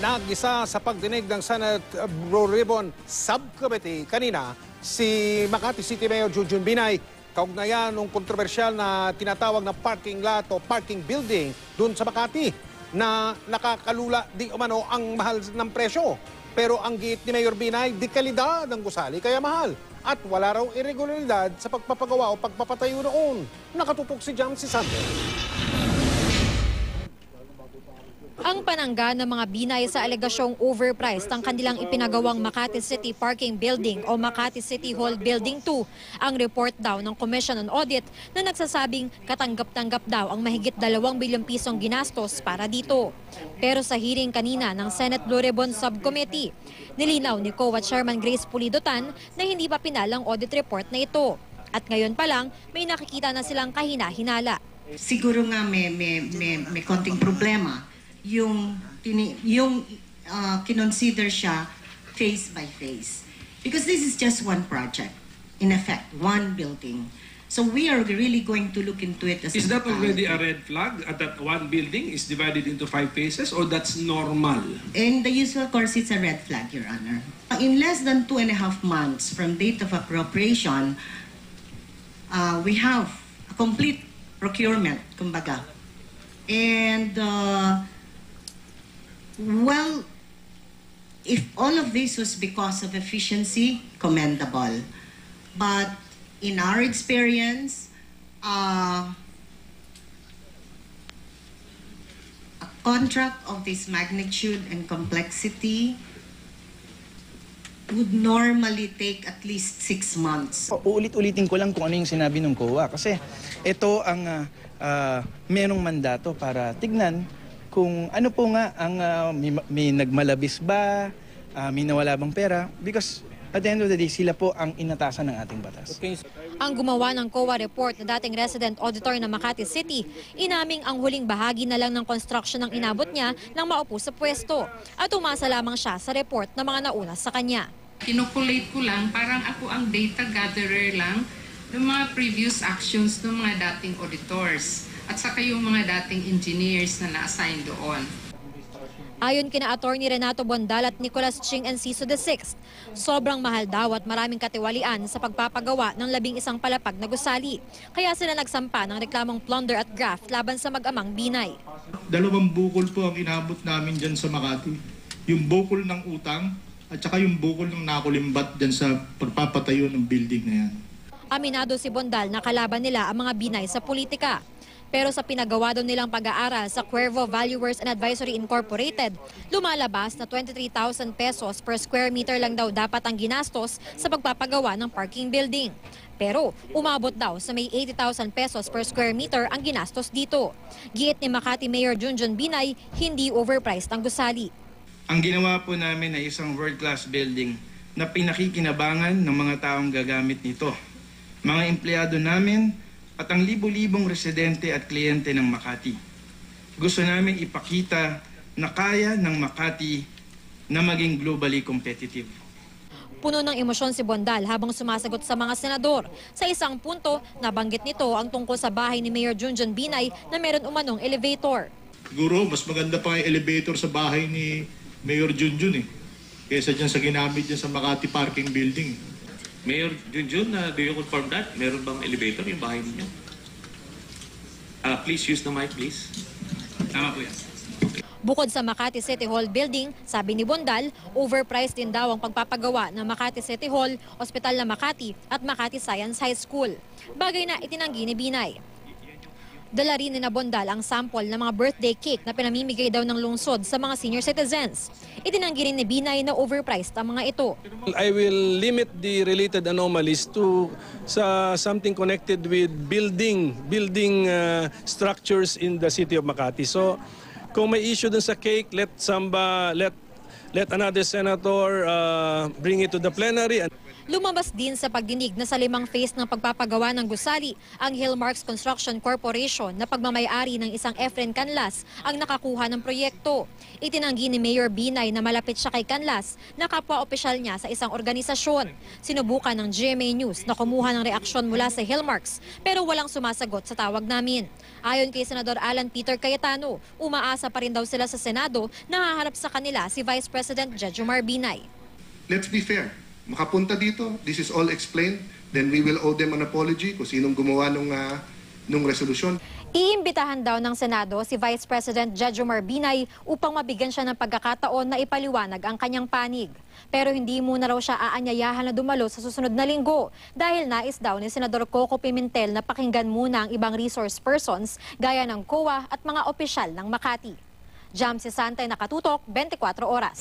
Nag-isa sa pagdinig ng Senate Blue Ribbon Subcommittee kanina si Makati City Mayor Junjun Binay kaugnayan ng kontrobersyal na tinatawag na parking lot o parking building doon sa Makati na nakakalula di umano ang mahal ng presyo. Pero ang giit ni Mayor Binay, di kalidad ang gusali kaya mahal. At wala raw irregularidad sa pagpapagawa o pagpapatayo noon. Nakatutok si Jamsi Sander. Ang panangga ng mga Binay sa alegasyong overpriced ang kanilang ipinagawang Makati City Parking Building o Makati City Hall Building 2. Ang report daw ng Commission on Audit na nagsasabing katanggap-tanggap daw ang mahigit 2 bilyong pisong ginastos para dito. Pero sa hearing kanina ng Senate Blue Ribbon Subcommittee, nilinaw ni COA Chairman Grace Pulido-Tan na hindi pa pinalang audit report na ito. At ngayon pa lang, may nakikita na silang kahina-hinala. Siguro nga may konting problema. Yung kinonsider siya phase by phase. Because this is just one project, in effect, one building. So we are really going to look into it as Is that already a red flag that one building is divided into 5 phases or that's normal? In the usual course, it's a red flag, Your Honor. In less than 2.5 months from date of appropriation, we have a complete procurement, kumbaga. And well, if all of this was because of efficiency, commendable. But in our experience, a contract of this magnitude and complexity would normally take at least 6 months. Uulit-ulitin ko lang kung ano yung sinabi ng COA kasi ito ang merong mandato para tignan kung ano po nga ang may nagmalabis ba, may nawala bang pera, because at the end of the day, sila po ang inatasan ng ating batas. Ang gumawa ng COA report na dating resident auditor ng Makati City, inaming ang huling bahagi na lang ng construction ang inabot niya nang maupo sa pwesto at umasa lamang siya sa report ng mga nauna sa kanya. Kinokulate ko lang, parang ako ang data gatherer lang ng mga previous actions ng mga dating auditors at saka yung mga dating engineers na na-assign doon. Ayon kina Attorney Renato Bondal at Nicolas Ching Enciso VI, sobrang mahal daw at maraming katiwalian sa pagpapagawa ng 11 palapag na gusali. Kaya sila nagsampa ng reklamong plunder at graft laban sa mag-amang Binay. 2 bukol po ang inabot namin dyan sa Makati. Yung bukol ng utang at saka yung bukol ng nakulimbat dyan sa pagpapatayo ng building na yan. Aminado si Bondal na kalaban nila ang mga Binay sa politika. Pero sa pinagawa daw nilang pag-aaral sa Cuervo Valuers and Advisory Incorporated, lumalabas na 23,000 pesos per square meter lang daw dapat ang ginastos sa pagpapagawa ng parking building. Pero umabot daw sa may 80,000 pesos per square meter ang ginastos dito. Giit ni Makati Mayor Junjun Binay, hindi overpriced ang gusali. Ang ginawa po namin ay isang world-class building na pinakikinabangan ng mga taong gagamit nito. Mga empleyado namin at ang libo-libong residente at kliyente ng Makati. Gusto namin ipakita na kaya ng Makati na maging globally competitive. Puno ng emosyon si Bondal habang sumasagot sa mga senador. Sa isang punto, nabanggit nito ang tungkol sa bahay ni Mayor Junjun Binay na meron umanong elevator. Siguro, mas maganda pa yung elevator sa bahay ni Mayor Junjun kaysa dyan sa ginamit dyan sa Makati Parking Building. Mayor Junjun, do you confirm that? Meron bang elevator yung bahay ninyo? Please use the mic, please. Tama po yan. Bukod sa Makati City Hall building, sabi ni Bondal, overpriced din daw ang pagpapagawa ng Makati City Hall, Ospital na Makati at Makati Science High School. Bagay na itinanggi ni Binay. Dala rin ni Bondal ang sample ng mga birthday cake na pinamimigay daw ng lungsod sa mga senior citizens. Itinanggi rin ni Binay na overpriced ang mga ito. I will limit the related anomalies to something connected with building structures in the city of Makati. So kung may issue dun sa cake, let another senator bring it to the plenary. Lumabas din sa pagdinig na sa 5 phase ng pagpapagawa ng gusali ang Hillmarks Construction Corporation na pagmamayari ng isang Efren Canlas ang nakakuha ng proyekto. Itinanggi ni Mayor Binay na malapit siya kay Canlas na kapwa-opisyal niya sa isang organisasyon. Sinubukan ng GMA News na kumuha ng reaksyon mula sa Hillmarks pero walang sumasagot sa tawag namin. Ayon kay Senador Alan Peter Cayetano, umaasa pa rin daw sila sa Senado na haharap sa kanila si Vice President Jejomar Binay. Let's be fair. Makapunta dito, this is all explained, then we will owe them an apology kung sinong gumawa nung resolusyon. Iimbitahan daw ng Senado si Vice President Jejomar Binay upang mabigyan siya ng pagkakataon na ipaliwanag ang kanyang panig. Pero hindi muna raw siya aanyayahan na dumalo sa susunod na linggo dahil nais daw ni Senador Coco Pimentel na pakinggan muna ang ibang resource persons gaya ng COA at mga opisyal ng Makati. Jamsi Santay, Nakatutok, 24 Oras.